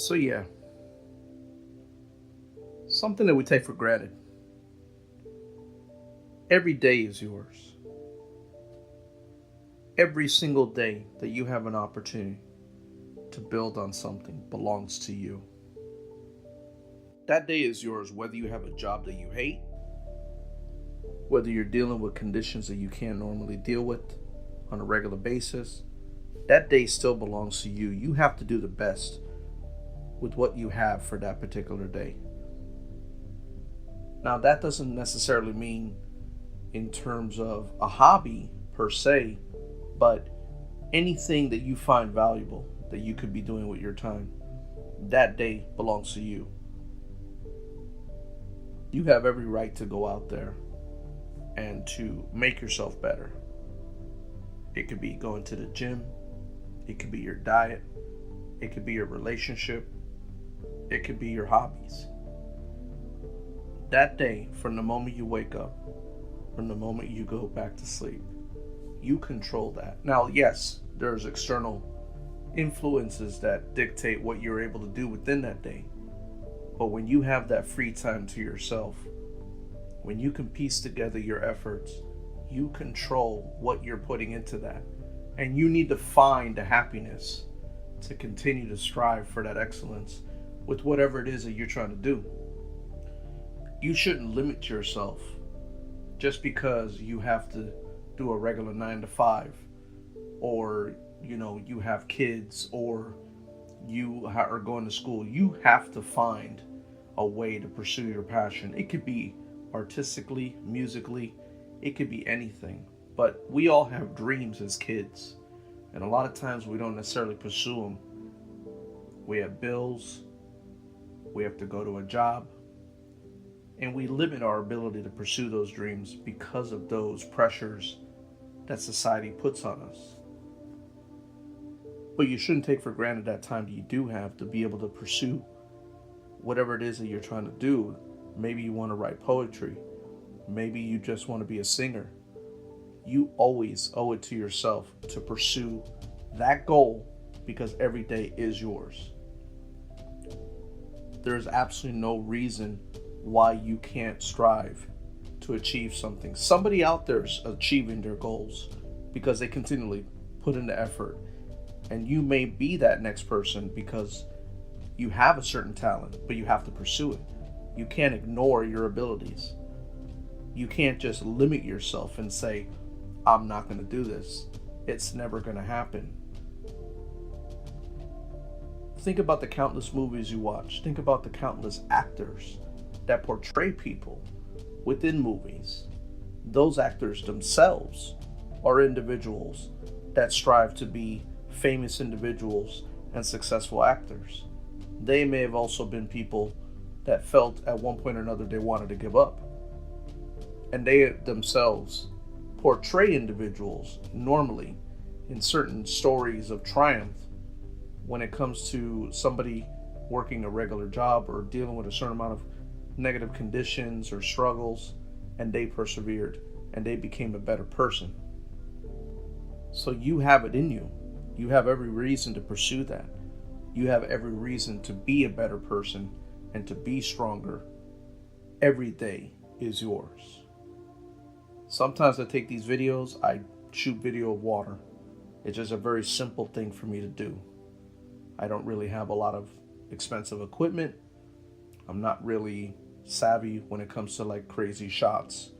So yeah, something that we take for granted. Every day is yours. Every single day that you have an opportunity to build on something belongs to you. That day is yours whether you have a job that you hate, whether you're dealing with conditions that you can't normally deal with on a regular basis. That day still belongs to you. You have to do the best with what you have for that particular day. Now, that doesn't necessarily mean in terms of a hobby per se, but anything that you find valuable that you could be doing with your time, that day belongs to you. You have every right to go out there and to make yourself better. It could be going to the gym, it could be your diet, it could be your relationship, it could be your hobbies. That day, from the moment you wake up, from the moment you go back to sleep, you control that. Now, yes, there's external influences that dictate what you're able to do within that day. But when you have that free time to yourself, when you can piece together your efforts, you control what you're putting into that. And you need to find the happiness to continue to strive for that excellence with whatever it is that you're trying to do. You shouldn't limit yourself just because you have to do a regular 9 to 5, or you have kids, or you are going to school. You have to find a way to pursue your passion. It could be artistically, musically, it could be anything. But we all have dreams as kids, and a lot of times we don't necessarily pursue them. We have bills, we have to go to a job, and we limit our ability to pursue those dreams because of those pressures that society puts on us. But you shouldn't take for granted that time that you do have to be able to pursue whatever it is that you're trying to do. Maybe you want to write poetry. Maybe you just want to be a singer. You always owe it to yourself to pursue that goal, because every day is yours. There's absolutely no reason why you can't strive to achieve something. Somebody out there is achieving their goals because they continually put in the effort. And you may be that next person because you have a certain talent, but you have to pursue it. You can't ignore your abilities. You can't just limit yourself and say, I'm not going to do this. It's never going to happen. Think about the countless movies you watch. Think about the countless actors that portray people within movies. Those actors themselves are individuals that strive to be famous individuals and successful actors. They may have also been people that felt at one point or another they wanted to give up. And they themselves portray individuals normally in certain stories of triumph when it comes to somebody working a regular job or dealing with a certain amount of negative conditions or struggles, and they persevered and they became a better person. So you have it in you. You have every reason to pursue that. You have every reason to be a better person and to be stronger. Every day is yours. Sometimes I take these videos, I shoot video of water. It's just a very simple thing for me to do. I don't really have a lot of expensive equipment. I'm not really savvy when it comes to like crazy shots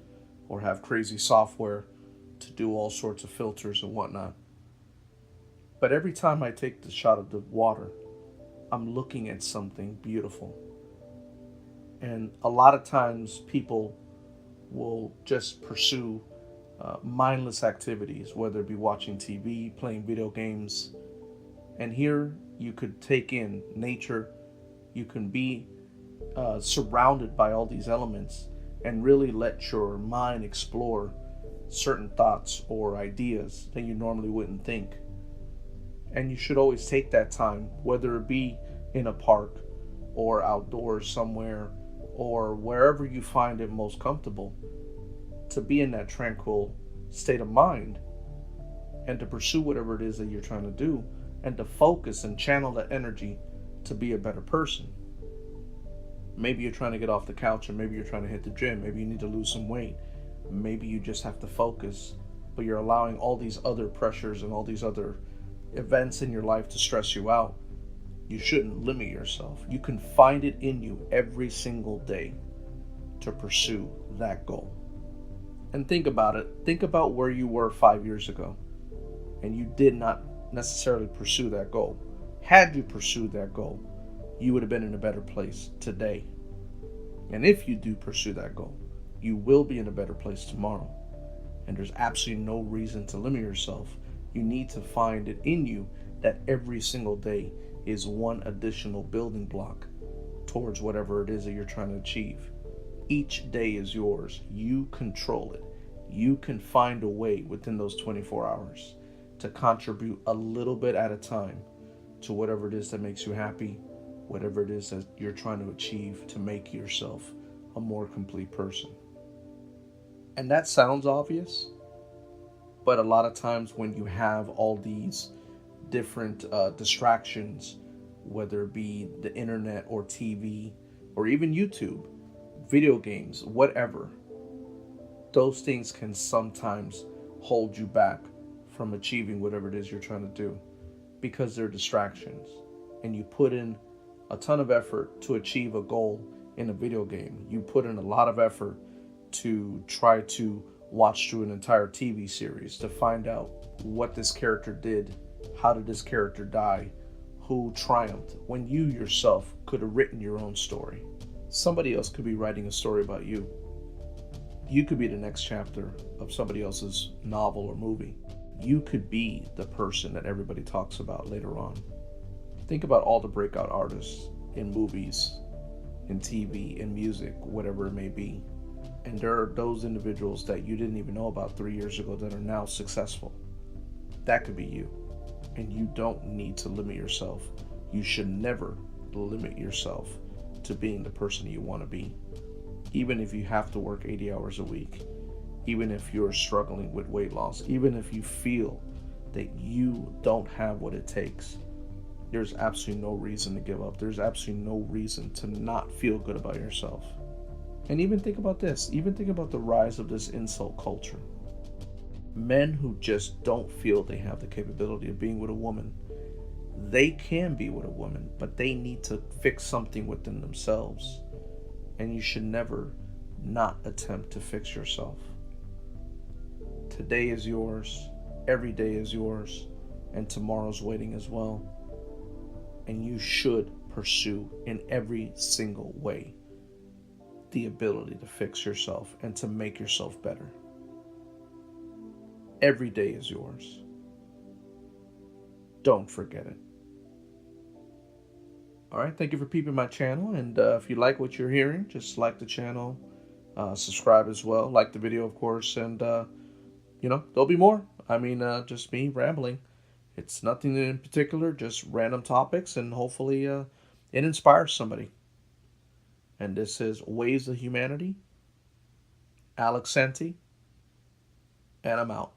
or have crazy software to do all sorts of filters and whatnot. But every time I take the shot of the water, I'm looking at something beautiful. And a lot of times people will just pursue mindless activities, whether it be watching TV, playing video games. And here you could take in nature. You can be surrounded by all these elements and really let your mind explore certain thoughts or ideas that you normally wouldn't think. And you should always take that time, whether it be in a park or outdoors somewhere or wherever you find it most comfortable, to be in that tranquil state of mind and to pursue whatever it is that you're trying to do, and to focus and channel that energy to be a better person. Maybe you're trying to get off the couch, or maybe you're trying to hit the gym. Maybe you need to lose some weight. Maybe you just have to focus, but you're allowing all these other pressures and all these other events in your life to stress you out. You shouldn't limit yourself. You can find it in you every single day to pursue that goal. And think about it. Think about where you were 5 years ago, and you did not necessarily pursue that goal. Had you pursued that goal, you would have been in a better place today. And if you do pursue that goal, you will be in a better place tomorrow. And there's absolutely no reason to limit yourself. You need to find it in you that every single day is one additional building block towards whatever it is that you're trying to achieve. Each day is yours. You control it. You can find a way within those 24 hours to contribute a little bit at a time to whatever it is that makes you happy, whatever it is that you're trying to achieve to make yourself a more complete person. And that sounds obvious, but a lot of times when you have all these different distractions, whether it be the internet or TV or even YouTube, video games, whatever, those things can sometimes hold you back from achieving whatever it is you're trying to do because they're distractions. And you put in a ton of effort to achieve a goal in a video game. You put in a lot of effort to try to watch through an entire TV series to find out what this character did, how did this character die, who triumphed, when you yourself could have written your own story. Somebody else could be writing a story about you. You could be the next chapter of somebody else's novel or movie. You could be the person that everybody talks about later on. Think about all the breakout artists in movies, in TV, in music, whatever it may be. And there are those individuals that you didn't even know about 3 years ago that are now successful. That could be you. And you don't need to limit yourself. You should never limit yourself to being the person you want to be. Even if you have to work 80 hours a week, even if you're struggling with weight loss, even if you feel that you don't have what it takes, there's absolutely no reason to give up. There's absolutely no reason to not feel good about yourself. And even think about this. Even think about the rise of this insult culture. Men who just don't feel they have the capability of being with a woman, they can be with a woman, but they need to fix something within themselves. And you should never not attempt to fix yourself. Today is yours, every day is yours, and tomorrow's waiting as well. And you should pursue in every single way the ability to fix yourself and to make yourself better. Every day is yours. Don't forget it. All right, thank you for peeping my channel. And if you like what you're hearing, just like the channel, subscribe as well, like the video, of course. And, there'll be more. Just me rambling. It's nothing in particular, just random topics, and hopefully it inspires somebody. And this is Ways of Humanity, Alec, Santi, and I'm out.